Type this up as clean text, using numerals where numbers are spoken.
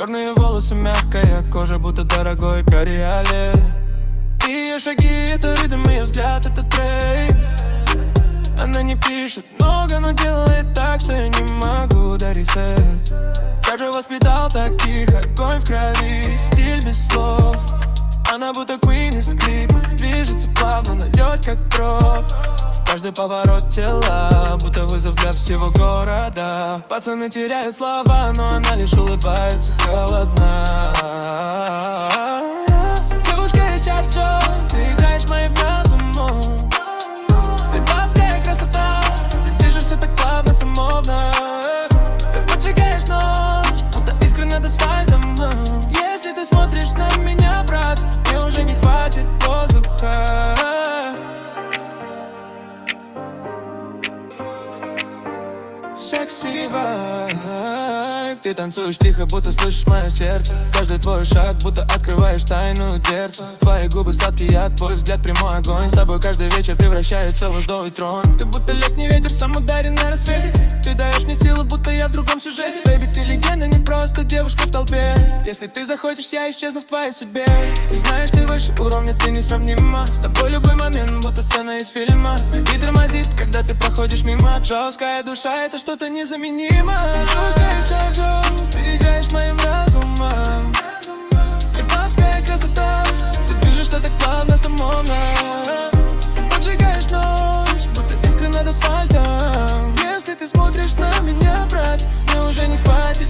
Черные волосы, мягкая кожа, будто дорогой кориолет. Ее шаги — это ритм, ее взгляд — это трек. Она не пишет много, но делает так, что я не могу дарить секс. Как же воспитал таких, огонь в крови, стиль без слов. Она будто Queen из клипа, движется плавно, но лед как гроб. Каждый поворот тела, будто вызов для всего города. Пацаны теряют слова, но она лишь улыбается холодна. Девушка из Чарджо, ты играешь моим разумом. Ты бабская красота, ты движешься так плавно, самовно. Ты поджигаешь ночь, будто искры над асфальтом. Если ты смотришь на меня, брат, мне уже не хватит воздуха. Секси вайб. Ты танцуешь тихо, будто слышишь мое сердце. Каждый твой шаг, будто открываешь тайную дверцу. Твои губы сладкий яд, твой взгляд прямой огонь. С тобой каждый вечер превращается в ледовый трон. Ты будто летний ветер, сам ударен на рассвете. Ты даешь мне силу, будто я в другом сюжете. Бэйби, ты легенда, не просто девушка в толпе. Если ты захочешь, я исчезну в твоей судьбе. Ты знаешь, ты выше уровня, ты несравнима. С тобой любой момент, будто сцена из фильма. И тормозит, когда ты проходишь мимо. Жесткая душа, это что-то незаменимо. Жесткая из Чарджо, ты играешь моим разумом. Бабская красота, ты движешься так плавно, самовно. Поджигаешь ночь, будто искры над асфальтом. Если ты смотришь на меня, брат, мне уже не хватит